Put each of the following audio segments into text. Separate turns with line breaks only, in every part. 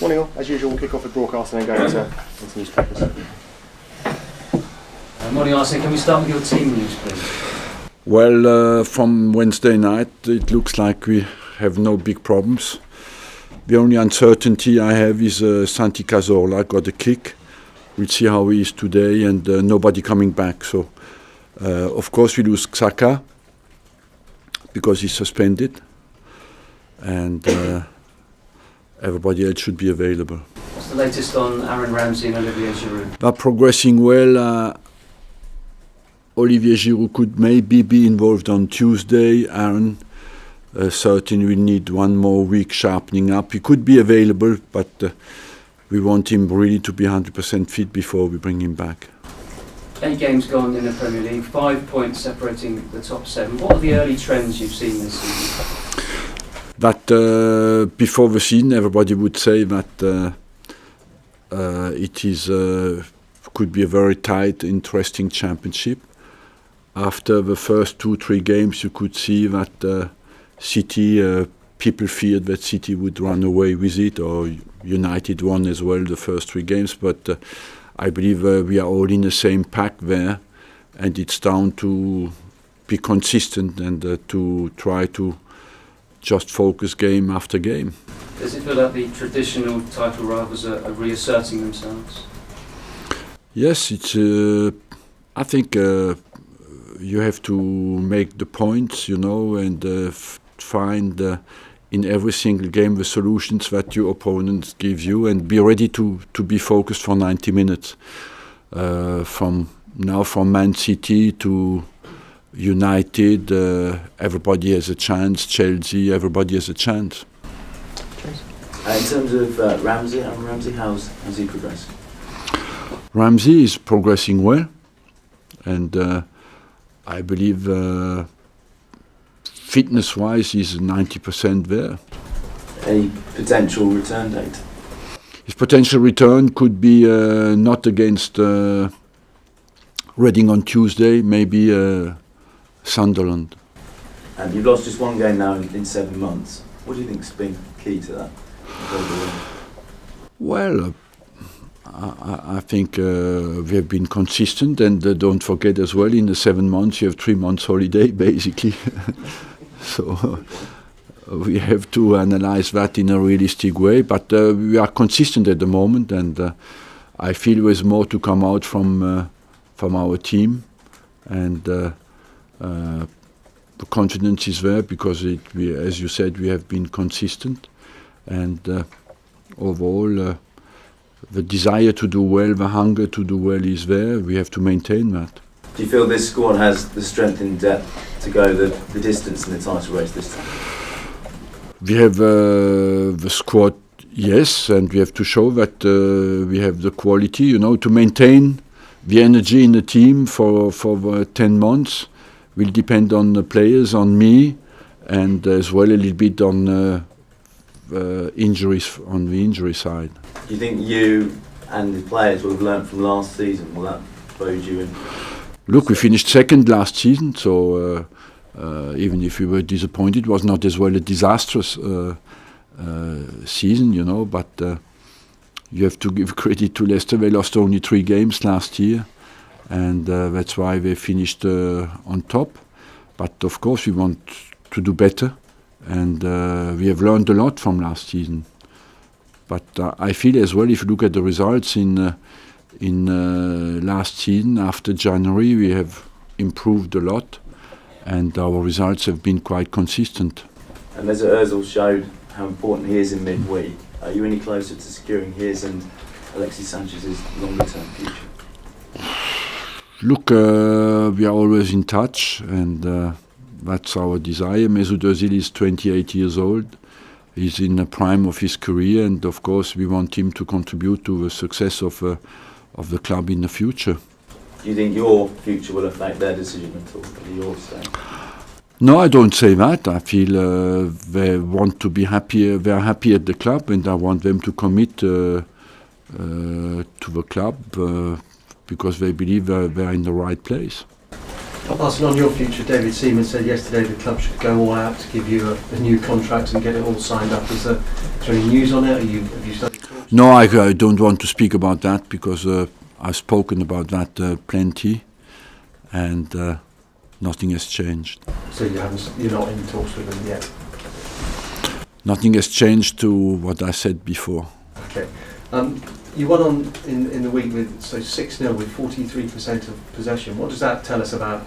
Morning all. As usual, we'll kick off with broadcast and then go into newspapers.
Morning Arsene, can we start with your team news please?
Well, from Wednesday night it looks like we have no big problems. The only uncertainty I have is Santi Cazorla got a kick. We'll see how he is today, and nobody coming back. So, of course, we lose Xhaka because he's suspended, and everybody else should be available.
What's the latest on Aaron Ramsey and Olivier Giroud?
They're progressing well. Olivier Giroud could maybe be involved on Tuesday. Aaron certainly will need one more week sharpening up. He could be available, but we want him really to be 100% fit before we bring him back.
8 games gone in the Premier League, 5 points separating the top 7. What are the early trends you've seen this season?
That before the season, everybody would say that it is could be a very tight, interesting championship. After the first 2-3 games, you could see that City, people feared that City would run away with it, or United won as well the first 3 games. But I believe we are all in the same pack there, and it's down to be consistent and to try to just focus game after game.
Does it feel like the traditional title rivals are reasserting themselves?
Yes, it's. I think you have to make the points, you know, and find in every single game the solutions that your opponent gives you, and be ready to be focused for 90 minutes. From Man City to United, everybody has a chance. Chelsea, everybody has a chance.
In terms of Ramsey, how's he progressing?
Ramsey is progressing well, and I believe fitness-wise he's 90% there.
Any potential return date?
His potential return could be not against Reading on Tuesday, maybe Sunderland.
And you've lost just 1 game now in 7 months. What do you think's been key to that?
Well, I think we have been consistent, and don't forget as well, in the 7 months you have 3 months holiday basically. So we have to analyze that in a realistic way, but we are consistent at the moment, and I feel there's more to come out from our team, and the confidence is there because as you said, we have been consistent, and overall the desire to do well, the hunger to do well is there. We have to maintain that.
Do you feel this squad has the strength and depth to go the distance in the title race this time?
We have the squad, yes, and we have to show that we have the quality, you know, to maintain the energy in the team for 10 months will depend on the players, on me, and as well a little bit on injuries on the injury side.
Do you think you and the players will have learnt from last season? Will that bode you in?
Look, we finished second last season, so even if we were disappointed, it was not as well a disastrous season, you know, but you have to give credit to Leicester. They lost only 3 games last year, and that's why they finished on top. But of course we want to do better, and we have learned a lot from last season. But I feel as well, if you look at the results in last season, after January, we have improved a lot, and our results have been quite consistent.
And as Ozil showed how important he is in midweek, are you any closer to securing his and Alexis Sanchez's longer-term future?
Look, we are always in touch, and that's our desire. Mesut Özil is 28 years old. He's in the prime of his career, and of course we want him to contribute to the success of the club in the future.
Do you think your future will affect their decision at all? Your stay?
No, I don't say that. I feel they want to be happy. They are happy at the club, and I want them to commit to the club because they believe they are in the right place.
Arsene, on your future, David Seaman said yesterday the club should go all out to give you a new contract and get it all signed up. Is there any news on it? Have you started talks?
No, I don't want to speak about that because I've spoken about that plenty, and nothing has changed.
So you're not in talks with them yet?
Nothing has changed to what I said before.
Okay. You won on in the week with 6-0 with 43% of possession. What does that tell us about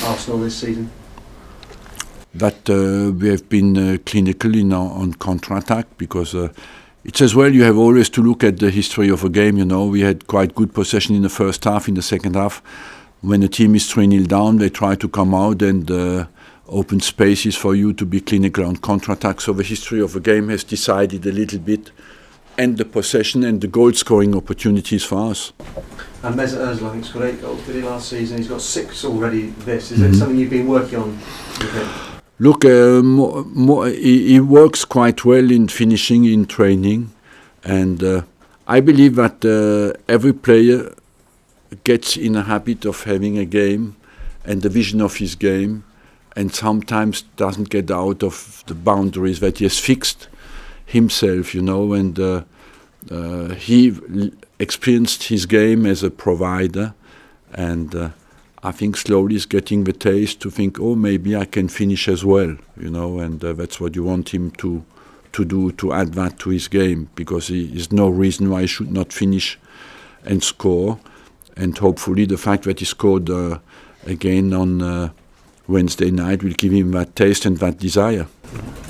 Arsenal this season?
That we have been clinical on counter-attack, because it's as well, you have always to look at the history of a game. You know, we had quite good possession in the first half. In the second half, when a team is 3-0 down, they try to come out and open spaces for you to be clinical on counter-attack. So the history of a game has decided a little bit, and the possession and the goal-scoring opportunities for us.
And Mesut Ozil, I think, scored 8 goals, did he, last season? He's got 6 already this. Is it something you've been working on with him?
Look, he works quite well in finishing, in training, and I believe that every player gets in a habit of having a game and the vision of his game, and sometimes doesn't get out of the boundaries that he has fixed himself, you know, and he experienced his game as a provider, and I think slowly is getting the taste to think, oh, maybe I can finish as well, you know, and that's what you want him to do, to add that to his game, because there's no reason why he should not finish and score. And hopefully the fact that he scored again on Wednesday night will give him that taste and that desire.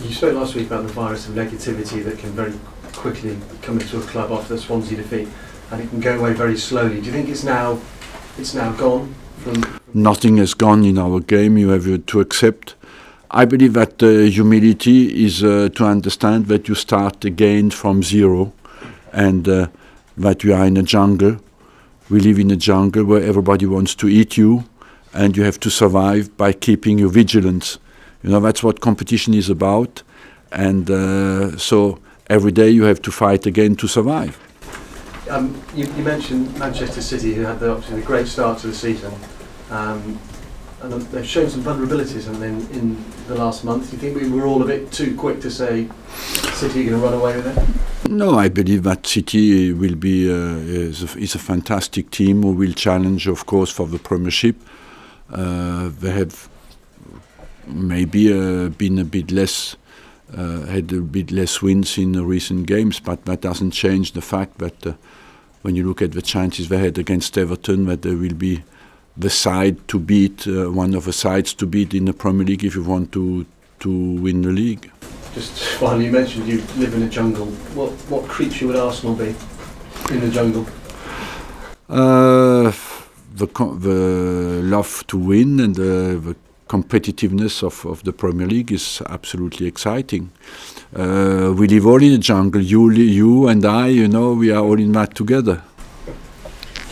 You spoke last week about the virus of negativity that can very quickly come into a club after the Swansea defeat, and it can go away very slowly. Do you think it's now gone?
Nothing has gone in our game. You have to accept. I believe that humility is to understand that you start again from zero, and that you are in a jungle. We live in a jungle where everybody wants to eat you, and you have to survive by keeping your vigilance. You know, that's what competition is about, and so every day you have to fight again to survive.
You mentioned Manchester City, who had obviously a great start to the season, and they've shown some vulnerabilities in the last month. Do you think we were all a bit too quick to say City are going to run away with it?
No, I believe that City will be is a fantastic team who will challenge, of course, for the Premiership. They have maybe been a bit less, had a bit less wins in the recent games, but that doesn't change the fact that when you look at the chances they had against Everton, that they will be the side to beat, one of the sides to beat in the Premier League if you want to win the league.
Just finally, you mentioned you live in a jungle. What creature would Arsenal be in the jungle?
The love to win and the competitiveness of the Premier League is absolutely exciting. We live all in a jungle. You and I, you know, we are all in that together.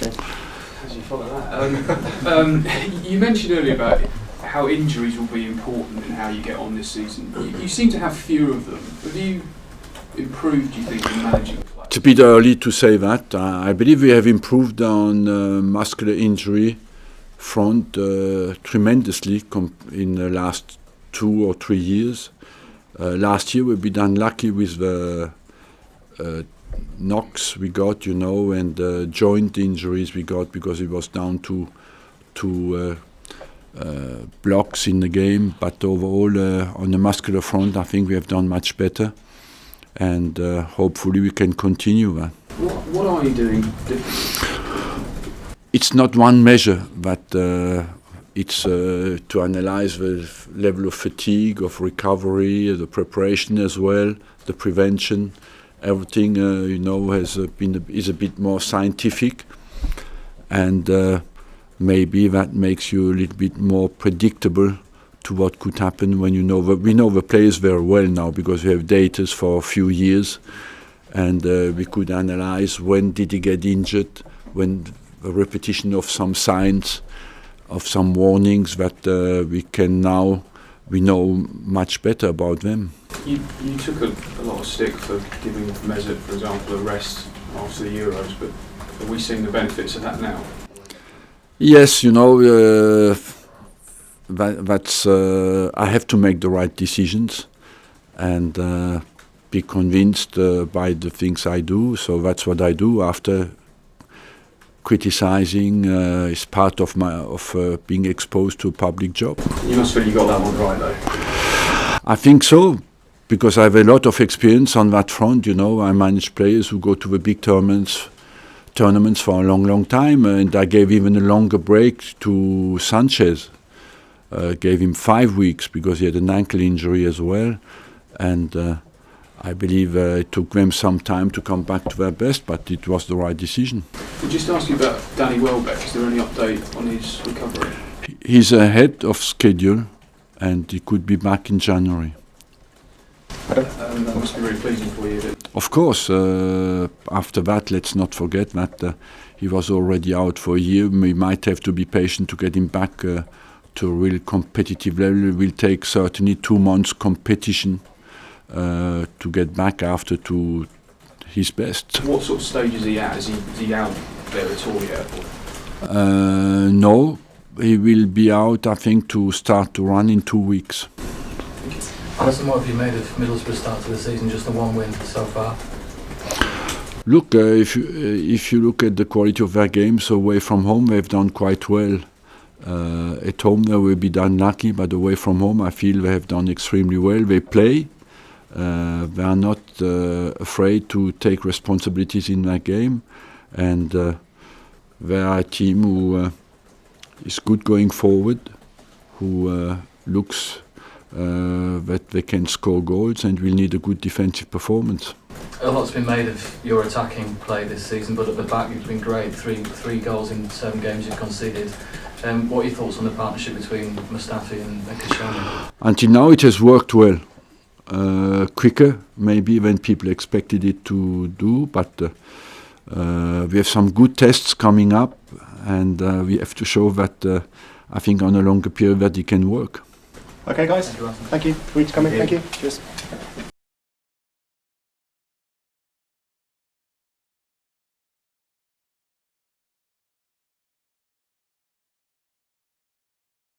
Okay.
As you follow that, you mentioned earlier about how injuries will be important in how you get on this season. You seem to have fewer of them. Have you improved, do you think, in managing play?
It's a bit early to say that. I believe we have improved on muscular injury front tremendously in the last 2 or 3 years. Last year we've been unlucky with the knocks we got, you know, and joint injuries we got because it was down to blocks in the game. But overall, on the muscular front, I think we have done much better, and hopefully we can continue that.
What are you doing differently?
It's not one measure, but it's to analyze the level of fatigue, of recovery, the preparation as well, the prevention. Everything, you know, is a bit more scientific, and maybe that makes you a little bit more predictable to what could happen when you know. We know the players very well now because we have data for a few years, and we could analyze when did he get injured, when a repetition of some signs, of some warnings that we know much better about them.
You took a lot of stick for giving Mesut, for example, a rest after the Euros, but are we seeing the benefits of that now?
Yes, you know, that's I have to make the right decisions and be convinced by the things I do. So that's what I do. After criticizing is part of being exposed to a public job.
You must feel you got that one right, though.
I think so, because I have a lot of experience on that front. You know, I manage players who go to the big tournaments for a long time, and I gave even a longer break to Sanchez. Gave him 5 weeks because he had an ankle injury as well, and I believe it took them some time to come back to their best, but it was the right decision.
We'll just ask you about Danny Welbeck. Is there any update on his recovery?
He's ahead of schedule, and he could be back in January.
That must be really pleasing for you.
Of course, after that, let's not forget that he was already out for a year. We might have to be patient to get him back to a real competitive level. It will take certainly 2 months competition to get back after to his best.
What sort of stage is he at? Is he out there at all yet?
No, he will be out, I think, to start to run in 2 weeks.
Arsene, what have you made of Middlesbrough's start to the season? Just the one win so far.
Look, if you look at the quality of their games away from home, they've done quite well. At home they will be done lucky, but away from home I feel they have done extremely well. They play. They are not afraid to take responsibilities in their game, and they are a team who is good going forward, who looks that they can score goals and will need a good defensive performance.
A lot's been made of your attacking play this season, but at the back you've been great. Three goals in 7 games you've conceded. What are your thoughts on the partnership between Mustafi and Kashani? Until
now it has worked well. Quicker maybe than people expected it to do, but we have some good tests coming up, and we have to show that I think on a longer period that it can work.
Okay, guys. Thank you. Free to come in. Thank you. Cheers.